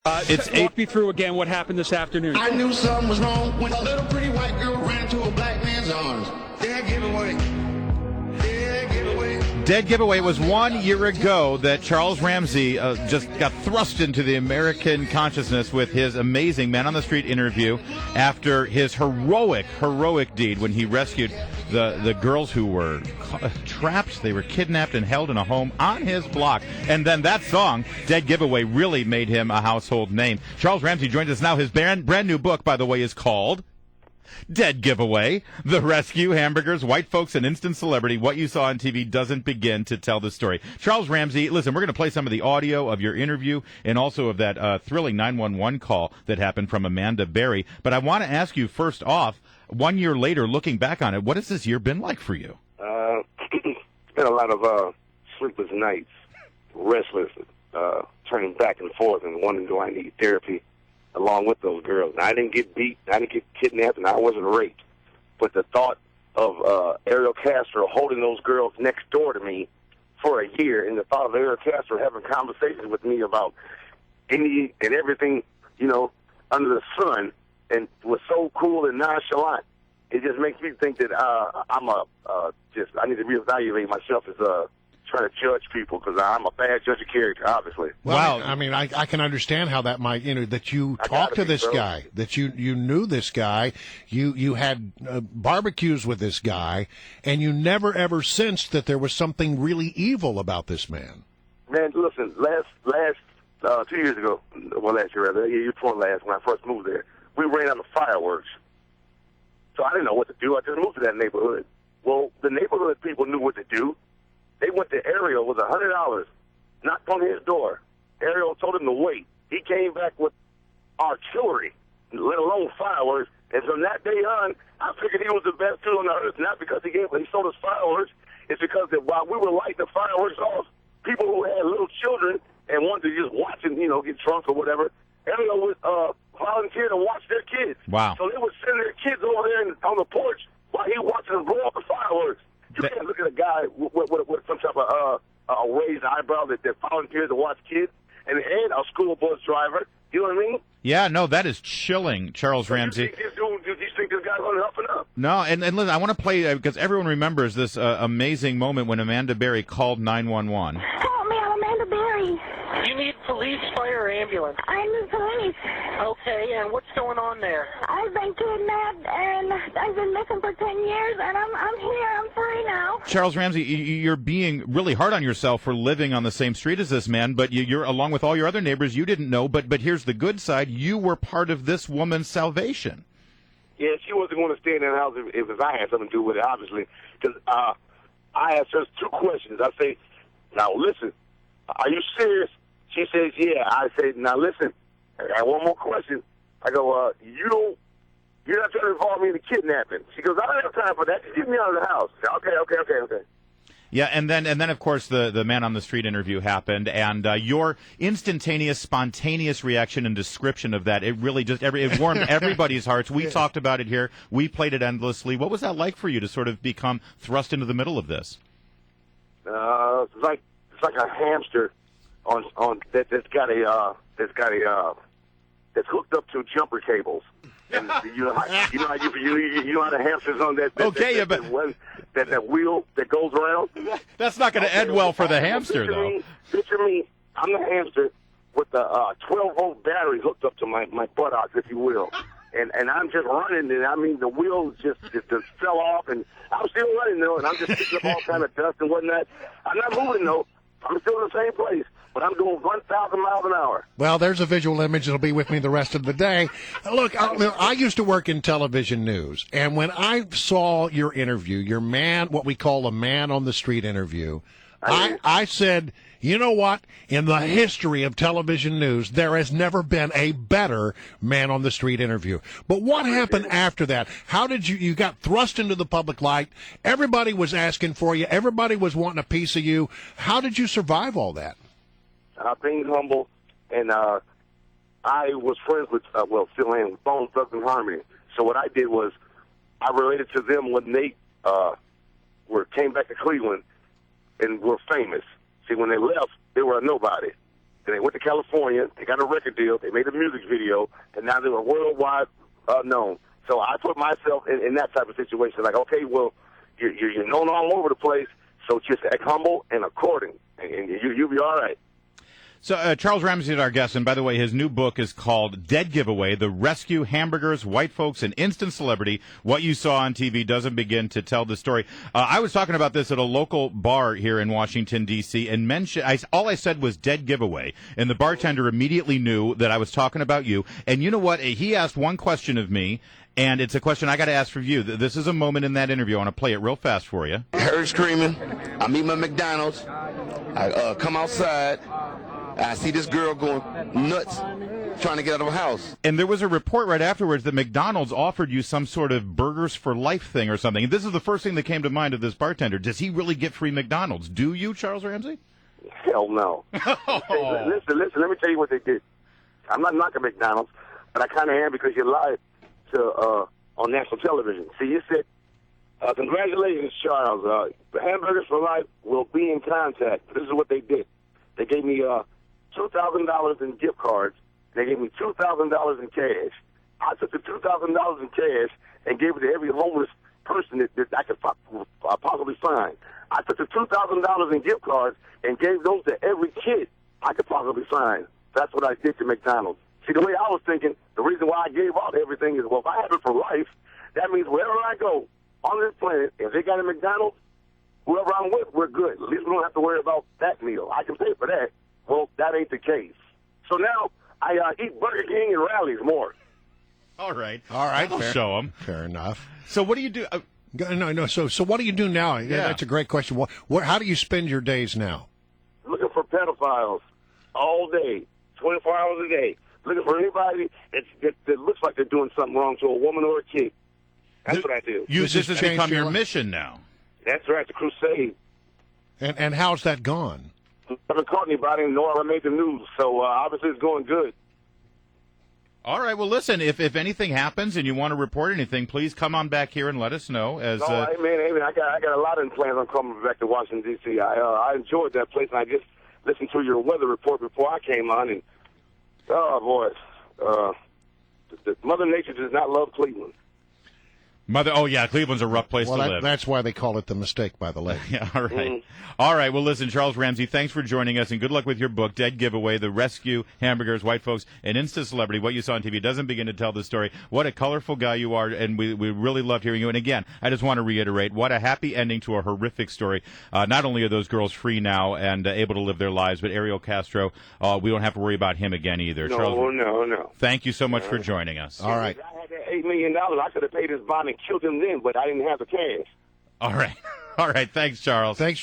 Walk me through again what happened this afternoon. I knew something was wrong when a little pretty white girl ran to a black man's arms. Dead giveaway. Dead giveaway. Dead giveaway was 1 year ago that Charles Ramsey just got thrust into the American consciousness with his amazing Man on the Street interview after his heroic deed when he rescued the girls who were trapped. They were kidnapped and held in a home on his block. And then that song, Dead Giveaway, really made him a household name. Charles Ramsey joins us now. His brand new book, by the way, is called Dead Giveaway, The Rescue, Hamburgers, White Folks, and Instant Celebrity. What you saw on TV doesn't begin to tell the story. Charles Ramsey, listen, we're going to play some of the audio of your interview and also of that thrilling 911 call that happened from Amanda Berry. But I want to ask you first off, 1 year later, looking back on it, what has this year been like for you? It's been a lot of sleepless nights, restless, turning back and forth and wondering, do I need therapy along with those girls? Now, I didn't get beat, I didn't get kidnapped, and I wasn't raped. But the thought of Ariel Castro holding those girls next door to me for a year, and the thought of Ariel Castro having conversations with me about any and everything, under the sun, and was so cool and nonchalant, it just makes me think that I need to reevaluate myself as trying to judge people, because I'm a bad judge of character, obviously. Well, wow. I mean, I can understand how that might, that you talked to this guy, that you knew this guy, you had barbecues with this guy, and you never ever sensed that there was something really evil about this man. Man, listen, last 2 years ago, well, last year rather, year before last, when I first moved there, we ran out of fireworks. So I didn't know what to do. I just moved to that neighborhood. Well, the neighborhood people knew what to do. They went to Ariel with $100, knocked on his door. Ariel told him to wait. He came back with artillery, let alone fireworks. And from that day on, I figured he was the best dude on the earth, not because he sold us fireworks. It's because that while we were lighting the fireworks off, people who had little children and wanted to just watch and, get drunk or whatever, Ariel would volunteer to watch their kids. Wow. So they would send their kids over there on the porch while he watching them blow up the fireworks. You can't look at a guy with some type of a raised eyebrow that volunteers to watch kids and a school bus driver. You know what I mean? Yeah, no, that is chilling, Charles Ramsey. Do you think this guy's on the up and up? No, and listen, I want to play, because everyone remembers this amazing moment when Amanda Berry called 911. Help me, I'm Amanda Berry. You need police, fire, or ambulance? I need police. Okay, and what's going on there? I've been kidnapped, and I've been missing for 10 years, and I'm here. I'm free now. Charles Ramsey, you're being really hard on yourself for living on the same street as this man, but you're, along with all your other neighbors, you didn't know, but here's the good side. You were part of this woman's salvation. Yeah, she wasn't going to stay in that house if I had something to do with it, obviously, because I asked her 2 questions. I say, now listen, are you serious? She says, yeah. I say, now listen, I got one more question. I go, you're not trying to involve me in the kidnapping. She goes, I don't have time for that. Just get me out of the house. Okay. Yeah, and then of course the Man on the Street interview happened, and your instantaneous, spontaneous reaction and description of that, it really just it warmed everybody's hearts. We talked about it here. We played it endlessly. What was that like for you to sort of become thrust into the middle of this? It's like a hamster on that's hooked up to jumper cables. And you know how the hamsters on that that wheel that goes around. That's not going to end well for the hamster, though. Picture me. I'm the hamster with the 12-volt battery hooked up to my buttocks, if you will, and I'm just running, and I mean the wheel just fell off, and I'm still running though, and I'm just picking up all kind of dust and whatnot. I'm not moving though. I'm still in the same place, but I'm doing 1,000 miles an hour. Well, there's a visual image that'll be with me the rest of the day. Look, I used to work in television news, and when I saw your interview, your what we call a Man on the Street interview, I said, you know what? In the history of television news, there has never been a better Man on the Street interview. But what happened after that? How did you got thrust into the public light? Everybody was asking for you. Everybody was wanting a piece of you. How did you survive all that? Being humble, and I was friends with, still am, with Bone Thugs and Harmony. So what I did was I related to them when they came back to Cleveland and were famous. See, when they left, they were a nobody. Then they went to California. They got a record deal. They made a music video, and now they were worldwide known. So I put myself in that type of situation. Like, okay, well, you're known all over the place, so just act humble and according, and you'll be all right. So Charles Ramsey is our guest, and by the way, his new book is called Dead Giveaway, The Rescue, Hamburgers, White Folks, and Instant Celebrity. What you saw on TV doesn't begin to tell the story. I was talking about this at a local bar here in Washington, D.C., and all I said was Dead Giveaway, and the bartender immediately knew that I was talking about you. And you know what? He asked one question of me, and it's a question I got to ask for you. This is a moment in that interview. I want to play it real fast for you. I heard screaming. I meet my McDonald's. I come outside. I see this girl going nuts trying to get out of her house. And there was a report right afterwards that McDonald's offered you some sort of burgers for life thing or something. And this is the first thing that came to mind of this bartender. Does he really get free McDonald's? Do you, Charles Ramsey? Hell no. Listen, let me tell you what they did. I'm not knocking McDonald's, but I kind of am because you lied to on national television. See, you said, congratulations, Charles. Hamburgers for Life will be in contact. This is what they did. They gave me $2,000 in gift cards. They gave me $2,000 in cash. I took the $2,000 in cash and gave it to every homeless person that I could possibly find. I took the $2,000 in gift cards and gave those to every kid I could possibly find. That's what I did to McDonald's. See, the way I was thinking, the reason why I gave out everything is, well, if I have it for life, that means wherever I go on this planet, if they got a McDonald's, whoever I'm with, we're good. At least we don't have to worry about that meal. I can pay for that. Well, that ain't the case. So now I eat Burger King and Rallies more. All right. I'll show him. Fair enough. So what do you do? No. So what do you do now? Yeah. That's a great question. How do you spend your days now? Looking for pedophiles all day, 24 hours a day. Looking for anybody that looks like they're doing something wrong to a woman or a kid. That's what I do. This has changed become your life? mission now. That's right, the crusade. And how's that gone? I haven't caught anybody, nor have I made the news, so obviously it's going good. All right. Well, listen, if anything happens and you want to report anything, please come on back here and let us know. Hey, man, I got a lot of plans on coming back to Washington, D.C. I enjoyed that place, and I just listened to your weather report before I came on, and, oh, boy, Mother Nature does not love Cleveland. Cleveland's a rough place to live. That's why they call it the mistake by the lake. Yeah, all right. All right, well, listen, Charles Ramsey, thanks for joining us, and good luck with your book, Dead Giveaway, The Rescue, Hamburgers, White Folks, and Instant Celebrity. What you saw on TV doesn't begin to tell the story. What a colorful guy you are, and we really loved hearing you. And again, I just want to reiterate, what a happy ending to a horrific story. Not only are those girls free now and able to live their lives, but Ariel Castro, we don't have to worry about him again either. No, Charles, no. Thank you so much for joining us. All right. If I had that $8 million, I could have paid his bond and killed him then, but I didn't have the cash. All right. All right. Thanks, Charles. Thanks.